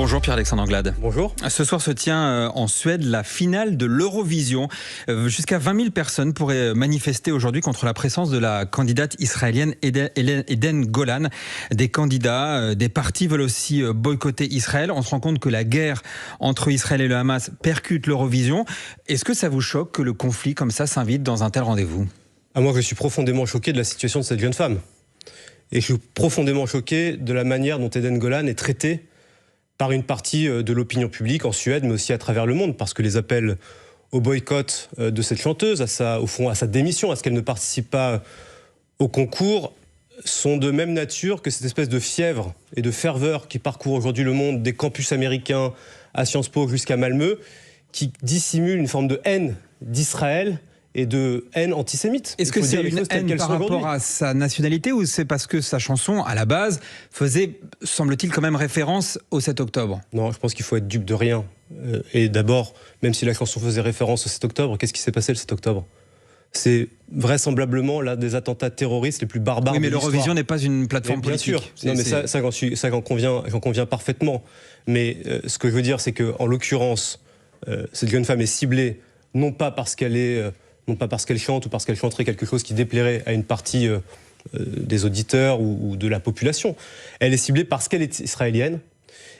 Bonjour Pierre-Alexandre Anglade. Bonjour. Ce soir se tient en Suède la finale de l'Eurovision. Jusqu'à 20 000 personnes pourraient manifester aujourd'hui contre la présence de la candidate israélienne Eden Golan. Des candidats, des partis veulent aussi boycotter Israël. On se rend compte que la guerre entre Israël et le Hamas percute l'Eurovision. Est-ce que ça vous choque que le conflit comme ça s'invite dans un tel rendez-vous ? Moi, je suis profondément choqué de la situation de cette jeune femme. Et je suis profondément choqué de la manière dont Eden Golan est traitée par une partie de l'opinion publique en Suède, mais aussi à travers le monde, parce que les appels au boycott de cette chanteuse, au fond, à sa démission, à ce qu'elle ne participe pas au concours, sont de même nature que cette espèce de fièvre et de ferveur qui parcourt aujourd'hui le monde, des campus américains à Sciences Po jusqu'à Malmö, qui dissimule une forme de haine d'Israël et de haine antisémite. Est-ce que c'est une haine par rapport à sa nationalité ou c'est parce que sa chanson, à la base, faisait, semble-t-il, quand même référence au 7 octobre ? Non, je pense qu'il faut être dupe de rien. Et d'abord, même si la chanson faisait référence au 7 octobre, qu'est-ce qui s'est passé le 7 octobre ? C'est vraisemblablement l'un des attentats terroristes les plus barbares de l'histoire. Oui, mais l'Eurovision n'est pas une plateforme politique. Bien sûr, non, mais ça j'en conviens parfaitement. Mais ce que je veux dire, c'est qu'en l'occurrence, cette jeune femme est ciblée, non pas parce qu'elle chante ou parce qu'elle chanterait quelque chose qui déplairait à une partie des auditeurs ou de la population. Elle est ciblée parce qu'elle est israélienne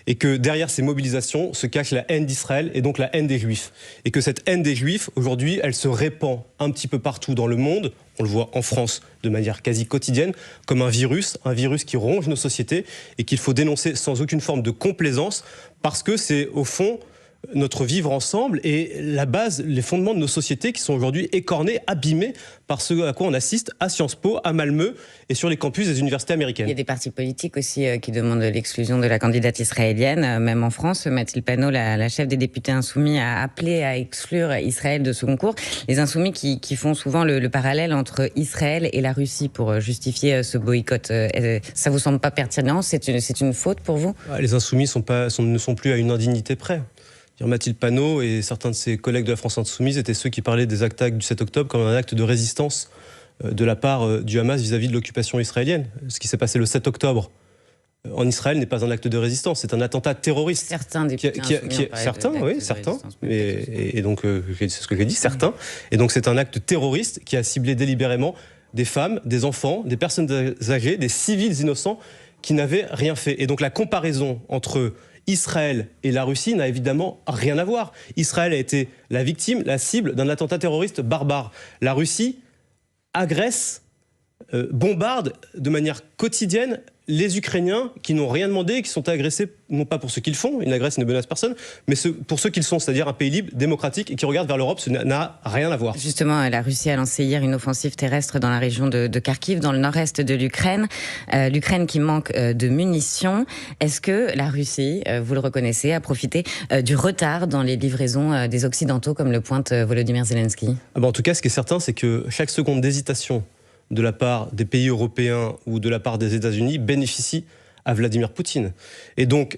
et que derrière ces mobilisations se cache la haine d'Israël et donc la haine des Juifs. Et que cette haine des Juifs, aujourd'hui, elle se répand un petit peu partout dans le monde. On le voit en France de manière quasi quotidienne, comme un virus qui ronge nos sociétés et qu'il faut dénoncer sans aucune forme de complaisance parce que c'est au fond notre vivre ensemble et la base, les fondements de nos sociétés qui sont aujourd'hui écornés, abîmés par ce à quoi on assiste à Sciences Po, à Malmö et sur les campus des universités américaines. Il y a des partis politiques aussi qui demandent l'exclusion de la candidate israélienne. Même en France, Mathilde Panot, la chef des députés insoumis, a appelé à exclure Israël de ce concours. Les insoumis qui font souvent le parallèle entre Israël et la Russie pour justifier ce boycott. Ça vous semble pas pertinent ? C'est une faute pour vous ? Les insoumis ne sont plus à une indignité près. Mathilde Panot et certains de ses collègues de la France Insoumise étaient ceux qui parlaient des attaques du 7 octobre comme un acte de résistance de la part du Hamas vis-à-vis de l'occupation israélienne. Ce qui s'est passé le 7 octobre en Israël n'est pas un acte de résistance, c'est un attentat terroriste. Certains députés certains. Et donc, c'est ce que j'ai dit, certains. Et donc c'est un acte terroriste qui a ciblé délibérément des femmes, des enfants, des personnes âgées, des civils innocents qui n'avaient rien fait. Et donc la comparaison entre Israël et la Russie n'a évidemment rien à voir. Israël a été la victime, la cible d'un attentat terroriste barbare. La Russie agresse, bombarde de manière quotidienne les Ukrainiens qui n'ont rien demandé et qui sont agressés, non pas pour ce qu'ils font, ils n'agressent et ne menacent personne, mais pour ceux qu'ils sont, c'est-à-dire un pays libre, démocratique et qui regarde vers l'Europe, ça n'a rien à voir. Justement, la Russie a lancé hier une offensive terrestre dans la région de Kharkiv, dans le nord-est de l'Ukraine. L'Ukraine qui manque de munitions. Est-ce que la Russie, vous le reconnaissez, a profité du retard dans les livraisons des Occidentaux, comme le pointe Volodymyr Zelensky ? En tout cas, ce qui est certain, c'est que chaque seconde d'hésitation de la part des pays européens ou de la part des États-Unis bénéficie à Vladimir Poutine. Et donc,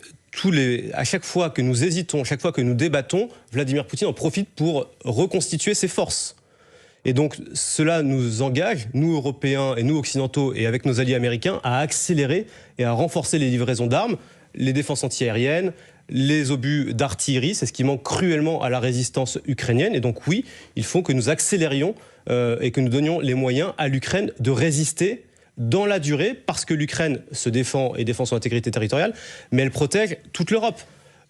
à chaque fois que nous hésitons, à chaque fois que nous débattons, Vladimir Poutine en profite pour reconstituer ses forces. Et donc, cela nous engage, nous Européens et nous Occidentaux, et avec nos alliés américains, à accélérer et à renforcer les livraisons d'armes, les défenses antiaériennes, les obus d'artillerie, c'est ce qui manque cruellement à la résistance ukrainienne. Et donc oui, il faut que nous accélérions et que nous donnions les moyens à l'Ukraine de résister dans la durée, parce que l'Ukraine se défend et défend son intégrité territoriale, mais elle protège toute l'Europe.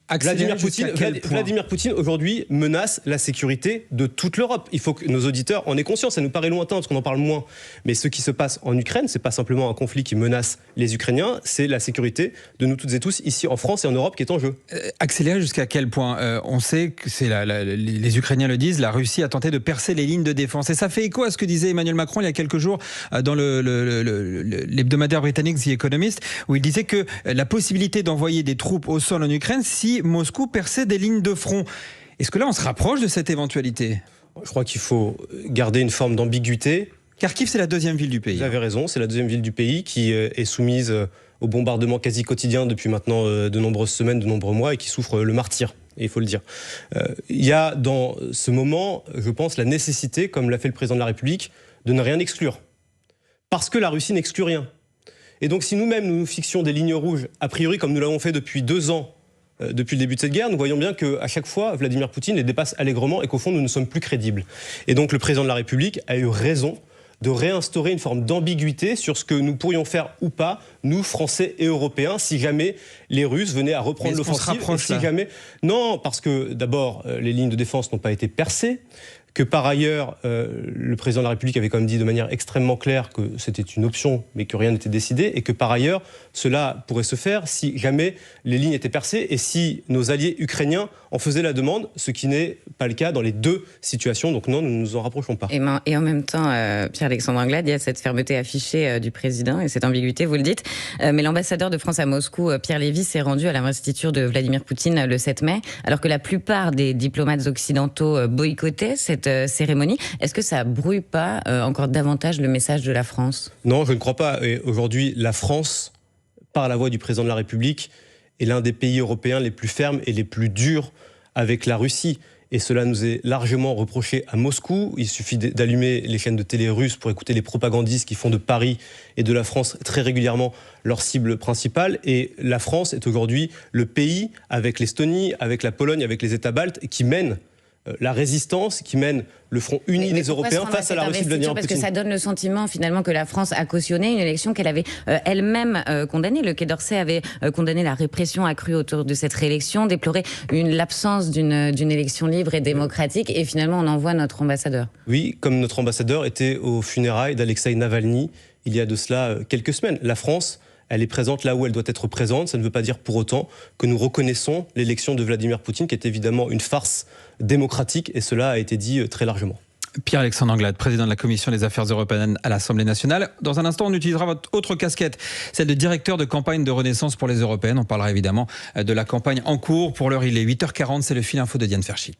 Vladimir Poutine aujourd'hui menace la sécurité de toute l'Europe. Il faut que nos auditeurs en aient conscience. Ça nous paraît lointain parce qu'on en parle moins. Mais ce qui se passe en Ukraine, c'est pas simplement un conflit qui menace les Ukrainiens, c'est la sécurité de nous toutes et tous ici en France et en Europe qui est en jeu. Accélérer jusqu'à quel point On sait que les Ukrainiens le disent, la Russie a tenté de percer les lignes de défense. Et ça fait écho à ce que disait Emmanuel Macron il y a quelques jours dans l'hebdomadaire britannique The Economist, où il disait que la possibilité d'envoyer des troupes au sol en Ukraine si Moscou perçait des lignes de front. Est-ce que là, on se rapproche de cette éventualité ? Je crois qu'il faut garder une forme d'ambiguïté. Kharkiv, c'est la deuxième ville du pays. Vous avez raison, c'est la deuxième ville du pays qui est soumise au bombardement quasi quotidien depuis maintenant de nombreuses semaines, de nombreux mois, et qui souffre le martyre, et il faut le dire. Il y a dans ce moment, je pense, la nécessité, comme l'a fait le président de la République, de ne rien exclure. Parce que la Russie n'exclut rien. Et donc si nous-mêmes, nous nous fixions des lignes rouges, a priori, comme nous l'avons fait depuis 2 ans, depuis le début de cette guerre, nous voyons bien qu'à chaque fois, Vladimir Poutine les dépasse allègrement et qu'au fond, nous ne sommes plus crédibles. Et donc le président de la République a eu raison de réinstaurer une forme d'ambiguïté sur ce que nous pourrions faire ou pas, nous, Français et Européens, si jamais les Russes venaient à reprendre l'offensive. Si jamais... Non, parce que d'abord, les lignes de défense n'ont pas été percées, que par ailleurs, le président de la République avait quand même dit de manière extrêmement claire que c'était une option, mais que rien n'était décidé, et que par ailleurs, cela pourrait se faire si jamais les lignes étaient percées et si nos alliés ukrainiens en faisaient la demande, ce qui n'est pas le cas dans les deux situations. Donc non, nous ne nous en rapprochons pas. Et en même temps, Pierre-Alexandre Anglade, il y a cette fermeté affichée du président et cette ambiguïté, vous le dites. Mais l'ambassadeur de France à Moscou, Pierre Lévy, s'est rendu à l'investiture de Vladimir Poutine le 7 mai, alors que la plupart des diplomates occidentaux boycottaient cette cérémonie. Est-ce que ça brouille pas encore davantage le message de la France ? Non, je ne crois pas. Et aujourd'hui, la France, par la voix du président de la République, est l'un des pays européens les plus fermes et les plus durs avec la Russie. Et cela nous est largement reproché à Moscou. Il suffit d'allumer les chaînes de télé russes pour écouter les propagandistes qui font de Paris et de la France très régulièrement leur cible principale. Et la France est aujourd'hui le pays, avec l'Estonie, avec la Pologne, avec les États baltes, qui mène la résistance, qui mène le front uni des Européens face à la Russie de Vladimir Poutine. Parce que ça donne le sentiment finalement que la France a cautionné une élection qu'elle avait elle-même condamnée. Le Quai d'Orsay avait condamné la répression accrue autour de cette réélection, déploré l'absence d'une élection libre et démocratique, et finalement on envoie notre ambassadeur. Oui, comme notre ambassadeur était aux funérailles d'Alexeï Navalny il y a de cela quelques semaines. La France, elle est présente là où elle doit être présente. Ça ne veut pas dire pour autant que nous reconnaissons l'élection de Vladimir Poutine, qui est évidemment une farce démocratique, et cela a été dit très largement. Pierre-Alexandre Anglade, président de la Commission des Affaires européennes à l'Assemblée nationale. Dans un instant, on utilisera votre autre casquette, celle de directeur de campagne de Renaissance pour les Européennes. On parlera évidemment de la campagne en cours. Pour l'heure, il est 8h40, c'est le fil info de Diane Ferchit.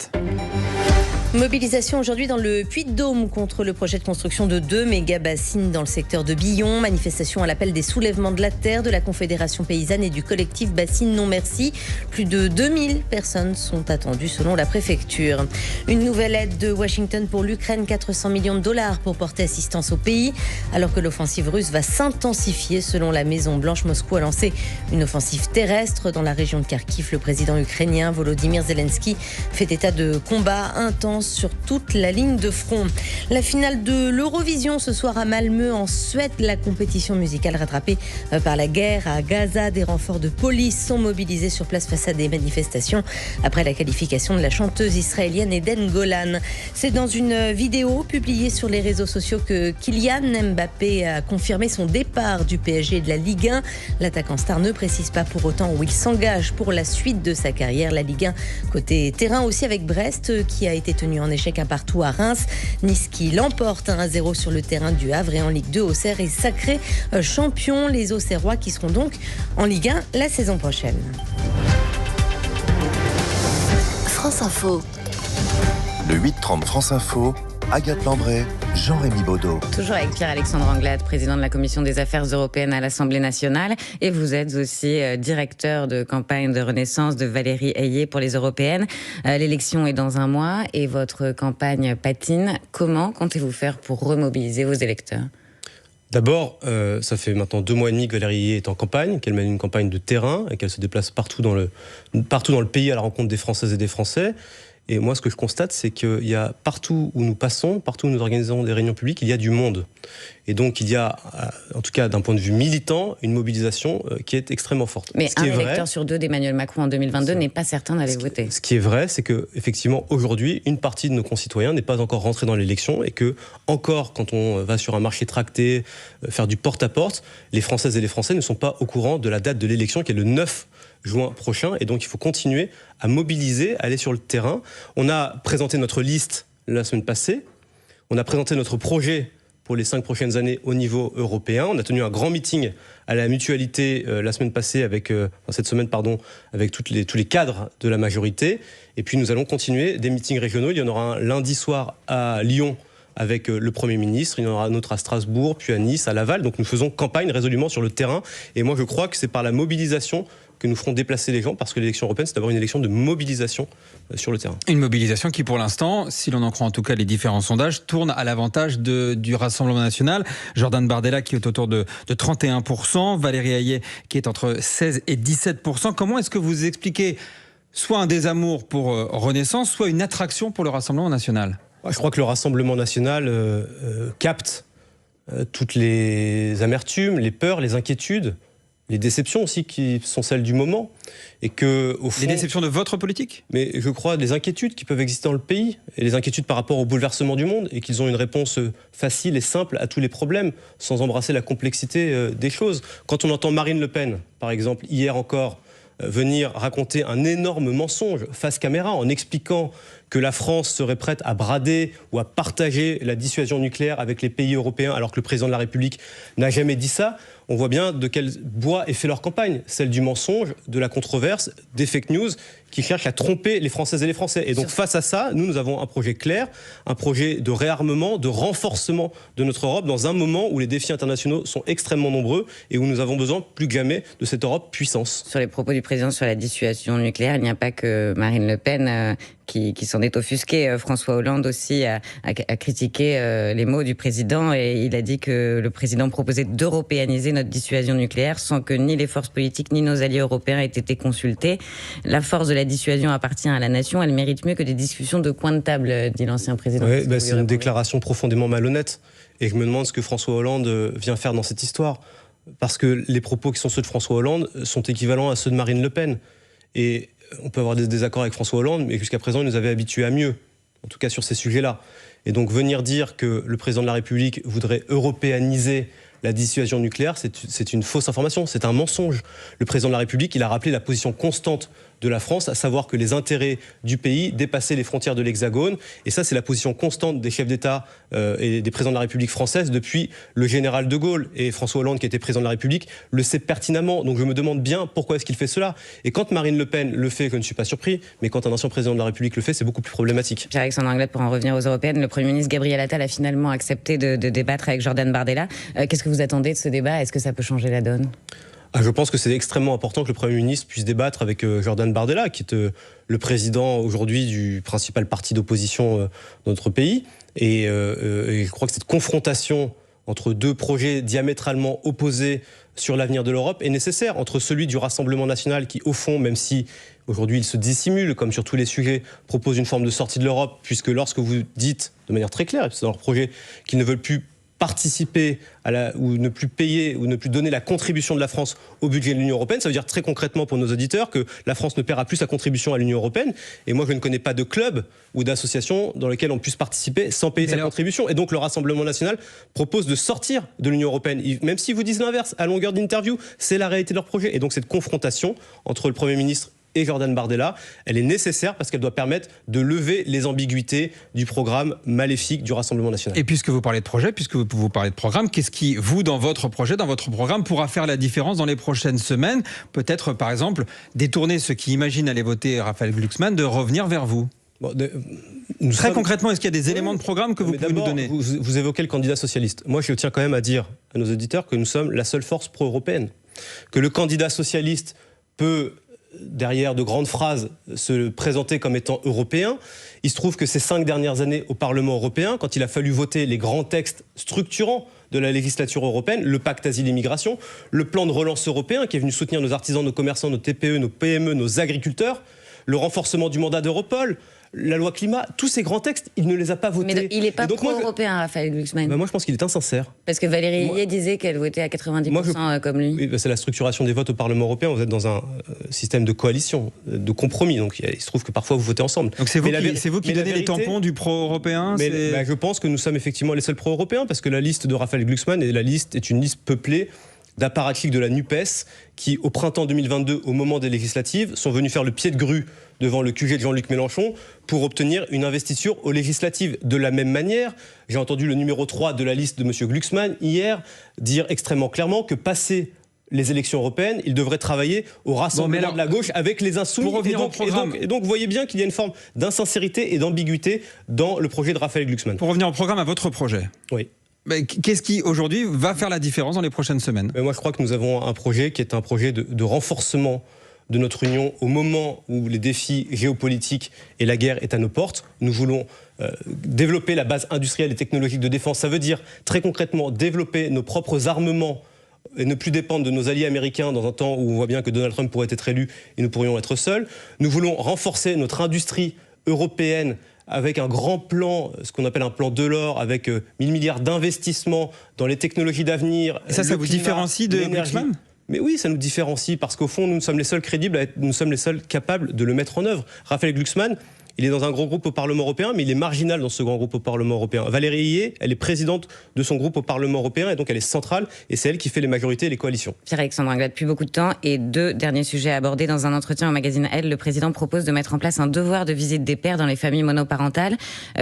Mobilisation aujourd'hui dans le Puy-de-Dôme contre le projet de construction de 2 méga-bassines dans le secteur de Billon. Manifestation à l'appel des soulèvements de la terre de la Confédération paysanne et du collectif Bassines Non Merci. Plus de 2000 personnes sont attendues selon la préfecture. Une nouvelle aide de Washington pour l'Ukraine, 400 millions de dollars pour porter assistance au pays. Alors que l'offensive russe va s'intensifier selon la Maison-Blanche, Moscou a lancé une offensive terrestre dans la région de Kharkiv. Le président ukrainien Volodymyr Zelensky fait état de combats intenses sur toute la ligne de front. La finale de l'Eurovision ce soir à Malmö en Suède. La compétition musicale rattrapée par la guerre à Gaza. Des renforts de police sont mobilisés sur place face à des manifestations après la qualification de la chanteuse israélienne Eden Golan. C'est dans une vidéo publiée sur les réseaux sociaux que Kylian Mbappé a confirmé son départ du PSG et de la Ligue 1. L'attaquant star ne précise pas pour autant où il s'engage pour la suite de sa carrière. La Ligue 1 côté terrain aussi avec Brest qui a été tenu en échec 1-1 à Reims. Nice qui l'emporte 1-0 sur le terrain du Havre, et en Ligue 2, Auxerre est sacré champion. Les Auxerrois qui seront donc en Ligue 1 la saison prochaine. France Info. Le 8-30 France Info. Agathe Landré, Jean-Rémy Baudot. Toujours avec Pierre-Alexandre Anglade, président de la Commission des Affaires européennes à l'Assemblée nationale. Et vous êtes aussi directeur de campagne de Renaissance de Valérie Ayé pour les Européennes. L'élection est dans un mois et votre campagne patine. Comment comptez-vous faire pour remobiliser vos électeurs ? D'abord, ça fait maintenant 2 mois et demi que Valérie Ayé est en campagne, qu'elle mène une campagne de terrain et qu'elle se déplace partout dans le pays à la rencontre des Françaises et des Français. Et moi, ce que je constate, c'est qu'il y a partout où nous passons, partout où nous organisons des réunions publiques, il y a du monde. Et donc, il y a, en tout cas d'un point de vue militant, une mobilisation qui est extrêmement forte. Mais un électeur sur 2 d'Emmanuel Macron en 2022 n'est pas certain d'aller voter. Ce qui est vrai, c'est qu'effectivement, aujourd'hui, une partie de nos concitoyens n'est pas encore rentrée dans l'élection et que, encore, quand on va sur un marché tracté, faire du porte-à-porte, les Françaises et les Français ne sont pas au courant de la date de l'élection qui est le 9 juin prochain, et donc il faut continuer à mobiliser, à aller sur le terrain. On a présenté notre liste la semaine passée, on a présenté notre projet pour les 5 prochaines années au niveau européen, on a tenu un grand meeting à la Mutualité la semaine passée, cette semaine, avec tous les cadres de la majorité, et puis nous allons continuer des meetings régionaux. Il y en aura un lundi soir à Lyon avec le Premier ministre, il y en aura un autre à Strasbourg, puis à Nice, à Laval. Donc nous faisons campagne résolument sur le terrain, et moi je crois que c'est par la mobilisation que nous ferons déplacer les gens, parce que l'élection européenne, c'est d'abord une élection de mobilisation sur le terrain. Une mobilisation qui, pour l'instant, si l'on en croit en tout cas les différents sondages, tourne à l'avantage du Rassemblement national. Jordan Bardella qui est autour de 31%, Valérie Hayet qui est entre 16 et 17%. Comment est-ce que vous expliquez soit un désamour pour Renaissance, soit une attraction pour le Rassemblement national ? Je crois que le Rassemblement national capte toutes les amertumes, les peurs, les inquiétudes, les déceptions aussi qui sont celles du moment. Et que, au fond, les déceptions de votre politique ? Mais je crois les inquiétudes qui peuvent exister dans le pays, et les inquiétudes par rapport au bouleversement du monde, et qu'ils ont une réponse facile et simple à tous les problèmes, sans embrasser la complexité des choses. Quand on entend Marine Le Pen, par exemple, hier encore, venir raconter un énorme mensonge face caméra en expliquant que la France serait prête à brader ou à partager la dissuasion nucléaire avec les pays européens alors que le président de la République n'a jamais dit ça, on voit bien de quel bois est fait leur campagne, celle du mensonge, de la controverse, des fake news qui cherchent à tromper les Françaises et les Français. Et donc face à ça, nous avons un projet clair, un projet de réarmement, de renforcement de notre Europe dans un moment où les défis internationaux sont extrêmement nombreux et où nous avons besoin plus que jamais de cette Europe puissance. Sur les propos du président sur la dissuasion nucléaire, il n'y a pas que Marine Le Pen qui s'en est offusqué. François Hollande aussi a critiqué les mots du président et il a dit que le président proposait d'européaniser notre dissuasion nucléaire sans que ni les forces politiques ni nos alliés européens aient été consultés. La force de la dissuasion appartient à la nation, elle mérite mieux que des discussions de coin de table, dit l'ancien président. Oui, c'est une déclaration profondément malhonnête et je me demande ce que François Hollande vient faire dans cette histoire. Parce que les propos qui sont ceux de François Hollande sont équivalents à ceux de Marine Le Pen. Et on peut avoir des désaccords avec François Hollande, mais jusqu'à présent, il nous avait habitués à mieux, en tout cas sur ces sujets-là. Et donc venir dire que le président de la République voudrait européaniser la dissuasion nucléaire, c'est une fausse information, c'est un mensonge. Le président de la République, il a rappelé la position constante de la France, à savoir que les intérêts du pays dépassaient les frontières de l'Hexagone. Et ça, c'est la position constante des chefs d'État et des présidents de la République française depuis le général de Gaulle. Et François Hollande, qui était président de la République, le sait pertinemment. Donc je me demande bien pourquoi est-ce qu'il fait cela. Et quand Marine Le Pen le fait, je ne suis pas surpris, mais quand un ancien président de la République le fait, c'est beaucoup plus problématique. Pierre-Alexandre Anglade, pour en revenir aux européennes, le Premier ministre Gabriel Attal a finalement accepté de débattre avec Jordan Bardella. Qu'est-ce que vous attendez de ce débat ? Est-ce que ça peut changer la donne ? Je pense que c'est extrêmement important que le Premier ministre puisse débattre avec Jordan Bardella, qui est le président aujourd'hui du principal parti d'opposition de notre pays. Et je crois que cette confrontation entre deux projets diamétralement opposés sur l'avenir de l'Europe est nécessaire, entre celui du Rassemblement national qui, au fond, même si aujourd'hui il se dissimule, comme sur tous les sujets, propose une forme de sortie de l'Europe, puisque lorsque vous dites de manière très claire, c'est dans leur projet, qu'ils ne veulent plus participer ou ne plus payer ou ne plus donner la contribution de la France au budget de l'Union européenne. Ça veut dire très concrètement pour nos auditeurs que la France ne paiera plus sa contribution à l'Union européenne. Et moi, je ne connais pas de club ou d'association dans lequel on puisse participer sans payer sa contribution. Et donc, le Rassemblement national propose de sortir de l'Union européenne. Même s'ils vous disent l'inverse, à longueur d'interview, c'est la réalité de leur projet. Et donc, cette confrontation entre le Premier ministre et Jordan Bardella, elle est nécessaire parce qu'elle doit permettre de lever les ambiguïtés du programme maléfique du Rassemblement national. Et puisque vous parlez de projet, puisque vous parlez de programme, qu'est-ce qui, vous, dans votre projet, dans votre programme, pourra faire la différence dans les prochaines semaines ? Peut-être, par exemple, détourner ceux qui imaginent aller voter Raphaël Glucksmann de revenir vers vous. Très concrètement, est-ce qu'il y a des éléments de programme que vous pouvez nous donner ? Vous évoquez le candidat socialiste. Moi, je tiens quand même à dire à nos auditeurs que nous sommes la seule force pro-européenne. Que le candidat socialiste peut, derrière de grandes phrases, se présenter comme étant européen. Il se trouve que ces 5 dernières années au Parlement européen, quand il a fallu voter les grands textes structurants de la législature européenne, le pacte asile et migration, le plan de relance européen qui est venu soutenir nos artisans, nos commerçants, nos TPE, nos PME, nos agriculteurs, le renforcement du mandat d'Europol, la loi climat, tous ces grands textes, il ne les a pas votés. Mais il n'est pas pro-européen, Raphaël Glucksmann. Moi, je pense qu'il est insincère. Parce que Valérie Hayet disait qu'elle votait à 90% comme lui. Oui, c'est la structuration des votes au Parlement européen. Vous êtes dans un système de coalition, de compromis. Donc il se trouve que parfois vous votez ensemble. Donc c'est vous qui donnez les tampons du pro-européen. Je pense que nous sommes effectivement les seuls pro-européens parce que la liste de Raphaël Glucksmann est une liste peuplée d'apparatchiks de la NUPES qui, au printemps 2022, au moment des législatives, sont venus faire le pied de grue devant le QG de Jean-Luc Mélenchon pour obtenir une investiture aux législatives. De la même manière, j'ai entendu le numéro 3 de la liste de M. Glucksmann hier dire extrêmement clairement que passé les élections européennes, il devrait travailler au rassemblement de la gauche avec les insoumis. Et donc, vous voyez bien qu'il y a une forme d'insincérité et d'ambiguïté dans le projet de Raphaël Glucksmann. Pour revenir au programme, à votre projet. Oui. Mais qu'est-ce qui, aujourd'hui, va faire la différence dans les prochaines semaines ? Moi, je crois que nous avons un projet qui est un projet de renforcement de notre Union au moment où les défis géopolitiques et la guerre est à nos portes. Nous voulons développer la base industrielle et technologique de défense. Ça veut dire très concrètement développer nos propres armements et ne plus dépendre de nos alliés américains dans un temps où on voit bien que Donald Trump pourrait être élu et nous pourrions être seuls. Nous voulons renforcer notre industrie européenne avec un grand plan, ce qu'on appelle un plan Delors, avec 1 000 milliards d'investissements dans les technologies d'avenir. Et ça vous différencie de Glucksmann ? Mais oui, ça nous différencie parce qu'au fond, nous sommes les seuls crédibles, nous sommes les seuls capables de le mettre en œuvre. Raphaël Glucksmann, il est dans un grand groupe au Parlement européen, mais il est marginal dans ce grand groupe au Parlement européen. Valérie Hayé, elle est présidente de son groupe au Parlement européen et donc elle est centrale et c'est elle qui fait les majorités et les coalitions. Pierre-Alexandre Anglade, plus beaucoup de temps et 2 derniers sujets abordés dans un entretien au magazine Elle. Le président propose de mettre en place un devoir de visite des pères dans les familles monoparentales.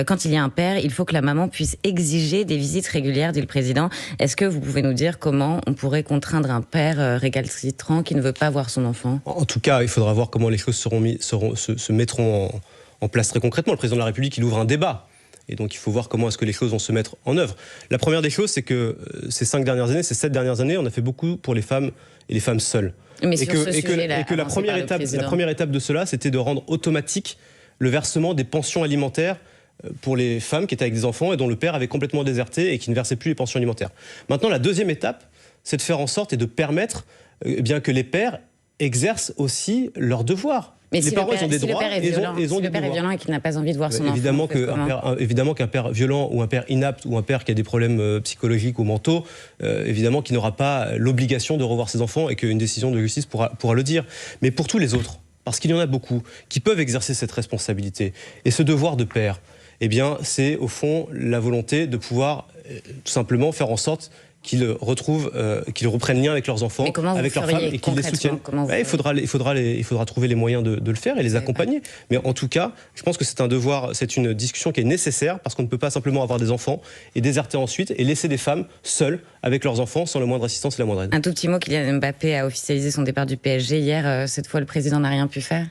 Quand il y a un père, il faut que la maman puisse exiger des visites régulières, dit le président. Est-ce que vous pouvez nous dire comment on pourrait contraindre un père récalcitrant qui ne veut pas voir son enfant ? En tout cas, il faudra voir comment les choses se mettront en place très concrètement. Le président de la République, il ouvre un débat. Et donc, il faut voir comment est-ce que les choses vont se mettre en œuvre. La première des choses, c'est que ces 7 dernières années, on a fait beaucoup pour les femmes et les femmes seules. Mais sur ce sujet-là, la première étape de cela, c'était de rendre automatique le versement des pensions alimentaires pour les femmes qui étaient avec des enfants et dont le père avait complètement déserté et qui ne versait plus les pensions alimentaires. Maintenant, la deuxième étape, c'est de faire en sorte et de permettre bien que les pères exercent aussi leurs devoirs. Mais les si parents, ils ont des droits, si le père est violent et qu'il n'a pas envie de voir son enfant, enfant, évidemment qu'un père violent ou un père inapte ou un père qui a des problèmes psychologiques ou mentaux, évidemment qu'il n'aura pas l'obligation de revoir ses enfants et qu'une décision de justice pourra le dire. Mais pour tous les autres, parce qu'il y en a beaucoup qui peuvent exercer cette responsabilité et ce devoir de père, eh bien, c'est au fond la volonté de pouvoir tout simplement faire en sorte qu'ils reprennent lien avec leurs enfants, avec leurs femmes et qu'ils les soutiennent. Il faudra trouver les moyens de le faire et les accompagner. Mais en tout cas, je pense que c'est un devoir, c'est une discussion qui est nécessaire parce qu'on ne peut pas simplement avoir des enfants et déserter ensuite et laisser des femmes seules avec leurs enfants sans la moindre assistance et la moindre aide. Un tout petit mot, Kylian Mbappé a officialisé son départ du PSG hier. Cette fois, le président n'a rien pu faire ?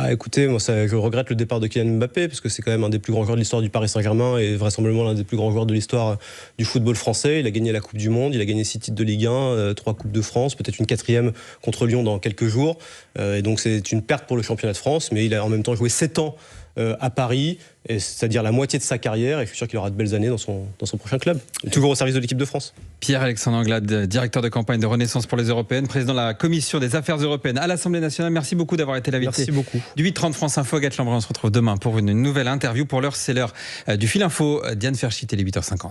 Écoutez, moi je regrette le départ de Kylian Mbappé parce que c'est quand même un des plus grands joueurs de l'histoire du Paris Saint-Germain et vraisemblablement l'un des plus grands joueurs de l'histoire du football français. Il a gagné la Coupe du Monde, il a gagné 6 titres de Ligue 1, 3 Coupes de France, peut-être une 4e contre Lyon dans quelques jours. Et donc c'est une perte pour le championnat de France, mais il a en même temps joué 7 ans à Paris, c'est-à-dire la moitié de sa carrière, et je suis sûr qu'il aura de belles années dans son prochain club. Toujours au service de l'équipe de France. Pierre-Alexandre Anglade, directeur de campagne de Renaissance pour les Européennes, président de la Commission des Affaires Européennes à l'Assemblée nationale. Merci beaucoup d'avoir été l'invité du 8h30 France Info. Agathe Lambray, on se retrouve demain pour une nouvelle interview. Pour l'heure, c'est l'heure du Fil Info. Diane Ferchit, il est 8h50.